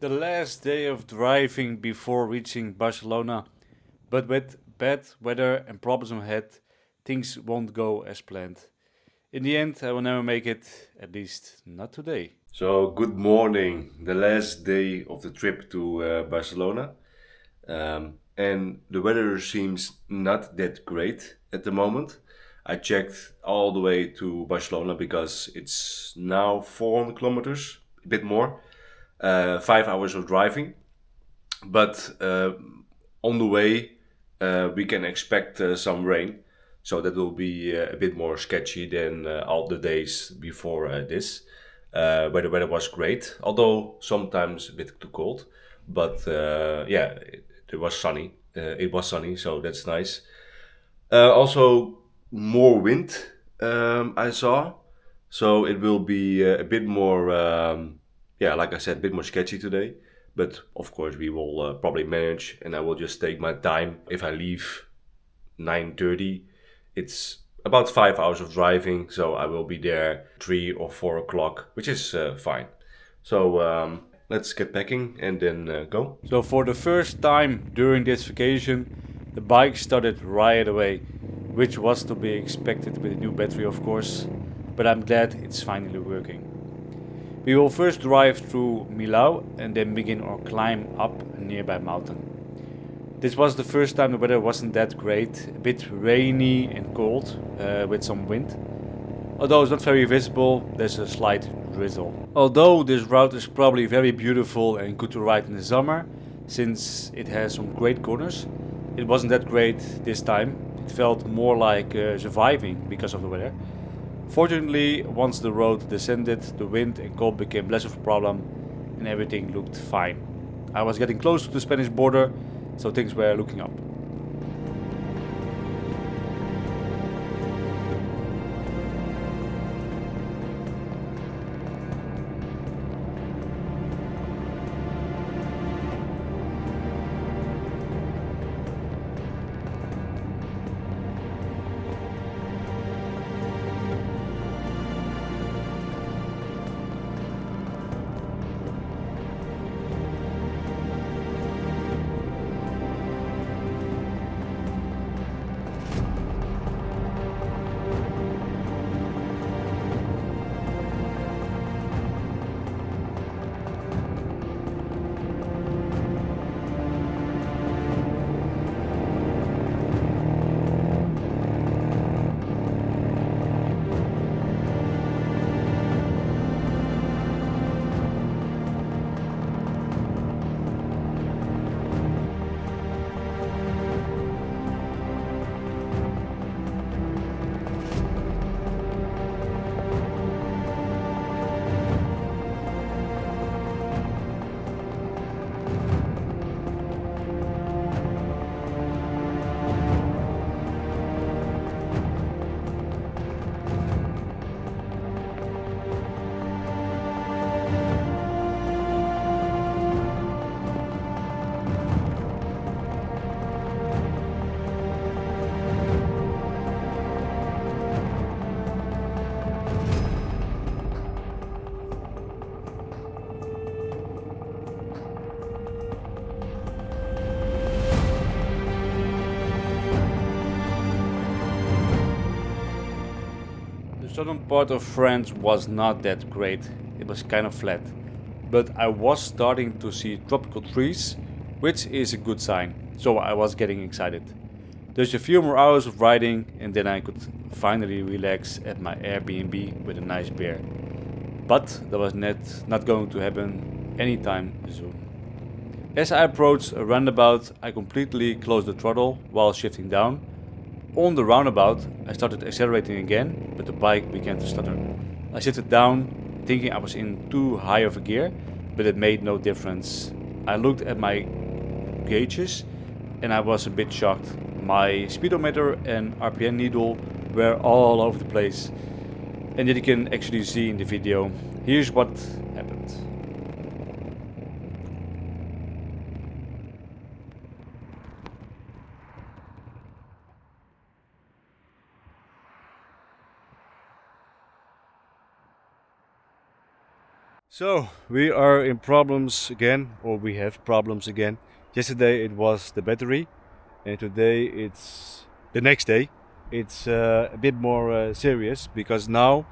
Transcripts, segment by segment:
The last day of driving before reaching Barcelona, but with bad weather and problems ahead, things won't go as planned. In the end, I will never make it, at least not today. So, good morning. The last day of the trip to Barcelona. And the weather seems not that great at the moment. I checked all the way to Barcelona because it's now 400 kilometers, a bit more, 5 hours of driving. But on the way, we can expect some rain. So that will be a bit more sketchy than all the days before this, where the weather was great, although sometimes a bit too cold. But yeah, it was sunny. It was sunny, so that's nice. Also, more wind I saw, so it will be a bit more, yeah, like I said, a bit more sketchy today. But of course, we will probably manage, and I will just take my time. If I leave 9:30, it's about 5 hours of driving, so I will be there 3 or 4 o'clock, which is fine. So let's get packing and then go. So, for the first time during this vacation, the bike started right away, which was to be expected with a new battery, of course, but I'm glad it's finally working. We will first drive through Millau and then begin our climb up a nearby mountain. This was the first time the weather wasn't that great, a bit rainy and cold, with some wind. Although it's not very visible, there's a slight drizzle. Although this route is probably very beautiful and good to ride in the summer, since it has some great corners, it wasn't that great this time. It felt more like surviving because of the weather. Fortunately, once the road descended, the wind and cold became less of a problem and everything looked fine. I was getting close to the Spanish border, so things were looking up. The southern part of France was not that great, it was kind of flat. But I was starting to see tropical trees, which is a good sign, so I was getting excited. There's a few more hours of riding and then I could finally relax at my Airbnb with a nice beer. But that was not going to happen anytime soon. As I approached a roundabout, I completely closed the throttle while shifting down. On the roundabout, I started accelerating again, but the bike began to stutter. I shifted down, thinking I was in too high of a gear, but it made no difference. I looked at my gauges and I was a bit shocked. My speedometer and RPM needle were all over the place, and that you can actually see in the video. Here's what happened. So we are in problems again, or we have problems again. Yesterday it was the battery, and today it's the next day. It's a bit more serious because now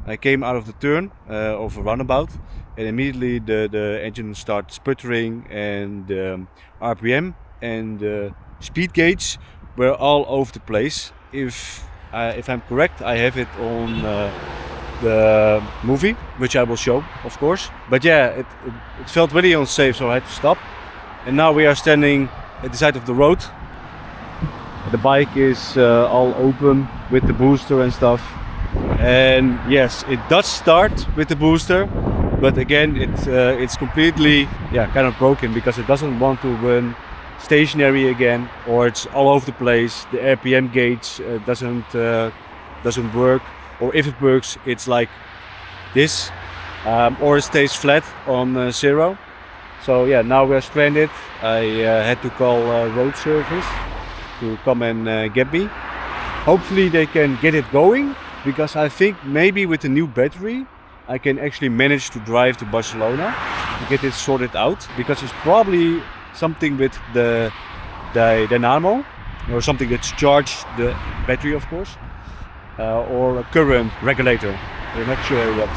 I came out of the turn of a roundabout, and immediately the engine starts sputtering, and RPM and speed gauge were all over the place. If I'm correct, I have it on the movie, which I will show, of course. But yeah, it felt really unsafe, so I had to stop. And now we are standing at the side of the road. The bike is all open with the booster and stuff. And yes, it does start with the booster, but again, it's completely kind of broken because it doesn't want to run stationary again, or it's all over the place. The RPM gauge doesn't work, or if it works, it's like this, or it stays flat on 0. So yeah, now we're stranded. I had to call road service to come and get me. Hopefully they can get it going, because I think maybe with the new battery I can actually manage to drive to Barcelona to get it sorted out, because it's probably something with the dynamo, or something that's charged the battery, of course, or a current regulator. We're not sure yet.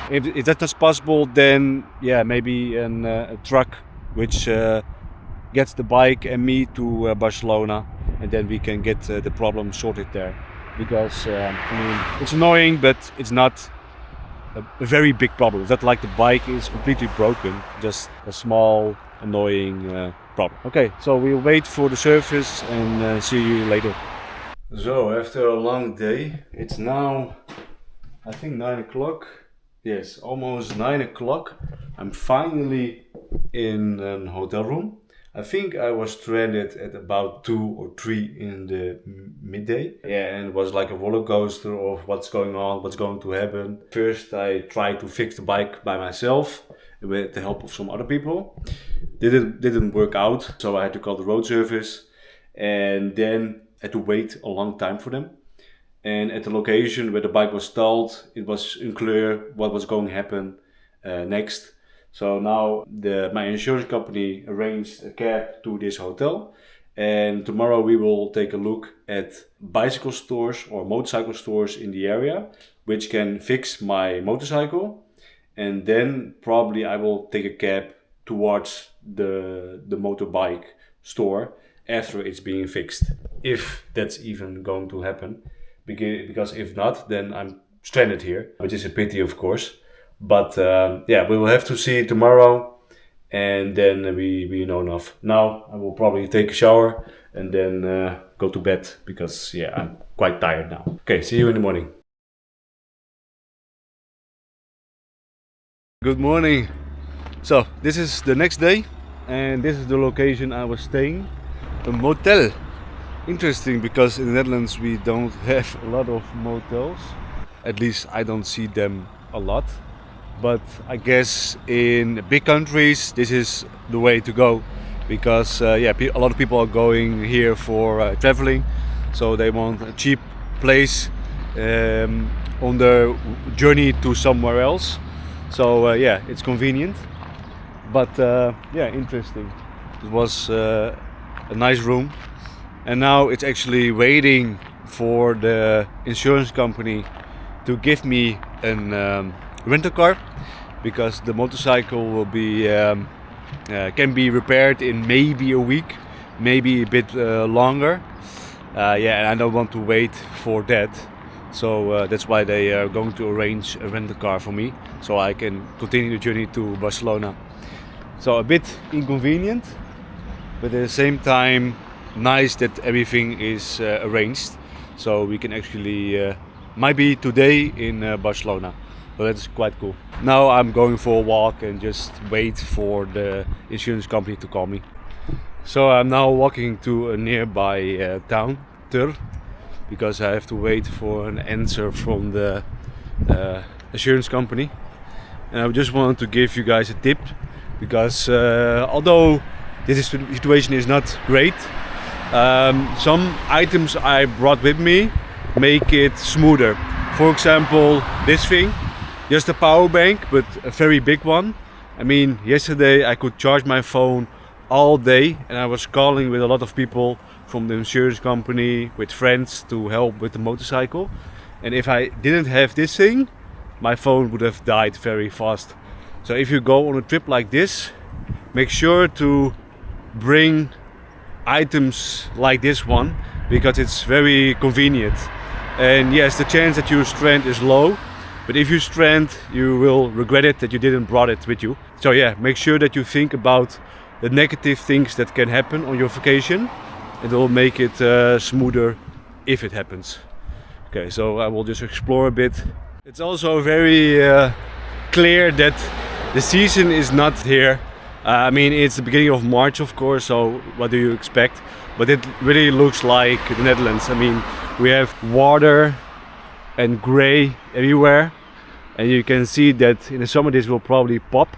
If that's not possible, then yeah, maybe a truck which gets the bike and me to Barcelona, and then we can get the problem sorted there. Because I mean, it's annoying, but it's not a very big problem. It's not like the bike is completely broken, just a small annoying problem. Okay, so we'll wait for the service and see you later. So after a long day, it's now I think 9 o'clock. Yes, almost 9 o'clock. I'm finally in a hotel room. I think I was stranded at about 2 or 3 in the midday. Yeah, and it was like a roller coaster of what's going on, what's going to happen. First I tried to fix the bike by myself with the help of some other people. Didn't work out, so I had to call the road service, and then had to wait a long time for them. And at the location where the bike was stalled, it was unclear what was going to happen next. So now my insurance company arranged a cab to this hotel, and tomorrow we will take a look at bicycle stores or motorcycle stores in the area which can fix my motorcycle, and then probably I will take a cab towards the motorbike store after it's being fixed, if that's even going to happen. Because if not, then I'm stranded here, which is a pity, of course. But yeah, we will have to see tomorrow, and then we know enough. Now I will probably take a shower and then go to bed, because yeah, I'm quite tired now. Okay, see you in the morning. Good morning. So this is the next day, and this is the location I was staying, a motel. Interesting, because in the Netherlands we don't have a lot of motels. At least I don't see them a lot. But I guess in big countries this is the way to go, because yeah, a lot of people are going here for traveling, so they want a cheap place on their journey to somewhere else. So yeah, it's convenient. But yeah, interesting. It was a nice room. And now it's actually waiting for the insurance company to give me a rental car, because the motorcycle will be can be repaired in maybe a week, maybe a bit longer. Yeah, and I don't want to wait for that, so that's why they are going to arrange a rental car for me, so I can continue the journey to Barcelona. So a bit inconvenient, but at the same time nice that everything is arranged, so we can actually might be today in Barcelona. So that's quite cool. Now I'm going for a walk and just wait for the insurance company to call me. So I'm now walking to a nearby town, Ter, because I have to wait for an answer from the insurance company. And I just wanted to give you guys a tip, because although this situation is not great, some items I brought with me make it smoother. For example, this thing. just a power bank, but a very big one. I mean, yesterday I could charge my phone all day, and I was calling with a lot of people from the insurance company, with friends to help with the motorcycle. And if I didn't have this thing, my phone would have died very fast. So if you go on a trip like this, make sure to bring items like this one, because it's very convenient. And yes, the chance that you strand is low, but if you strand, you will regret it that you didn't brought it with you. So yeah, make sure that you think about the negative things that can happen on your vacation. It will make it smoother if it happens. Okay, so I will just explore a bit. It's also very clear that the season is not here. I mean, it's the beginning of March, of course, so what do you expect? But it really looks like the Netherlands. I mean, we have water and gray everywhere, and you can see that in the summer this will probably pop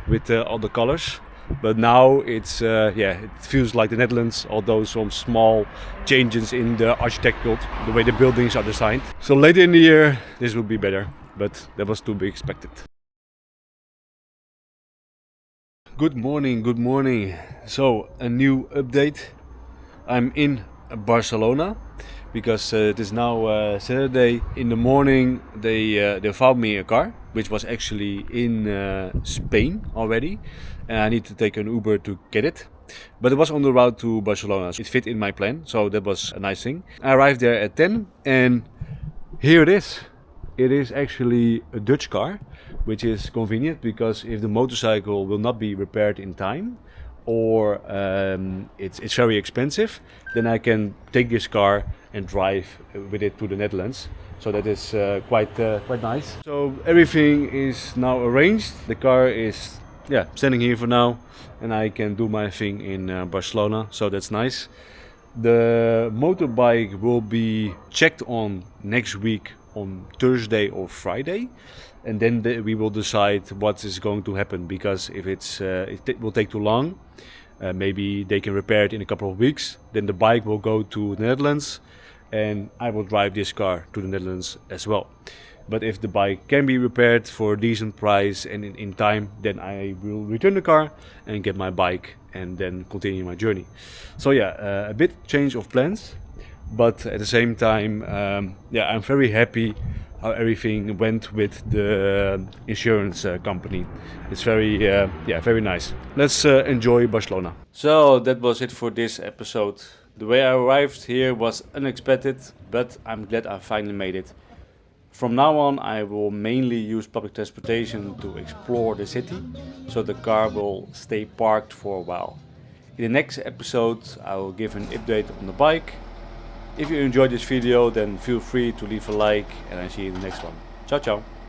with all the colors. But now it's yeah, it feels like the Netherlands, although some small changes in the architecture, the way the buildings are designed. So later in the year this will be better, but that was to be expected. Good morning, good morning. So a new update. I'm in Barcelona because it is now Saturday. In the morning they found me a car which was actually in Spain already, and I need to take an Uber to get it. But it was on the route to Barcelona, so it fit in my plan, so that was a nice thing. I arrived there at 10 and here it is. It is actually a Dutch car, which is convenient because if the motorcycle will not be repaired in time, or it's very expensive, then I can take this car and drive with it to the Netherlands. So that is quite nice. So everything is now arranged. The car is standing here for now, and I can do my thing in Barcelona. So that's nice. The motorbike will be checked on next week on Thursday or Friday, and then we will decide what is going to happen, because if it will take too long, maybe they can repair it in a couple of weeks, then the bike will go to the Netherlands and I will drive this car to the Netherlands as well. But if the bike can be repaired for a decent price and in time, then I will return the car and get my bike and then continue my journey. So yeah, a bit change of plans, but at the same time, I'm very happy how everything went with the insurance company. It's very nice. Let's enjoy Barcelona. So that was it for this episode. The way I arrived here was unexpected, but I'm glad I finally made it. From now on, I will mainly use public transportation to explore the city, so the car will stay parked for a while. In the next episode, I will give an update on the bike. If you enjoyed this video, then feel free to leave a like, and I see you in the next one. Ciao, ciao.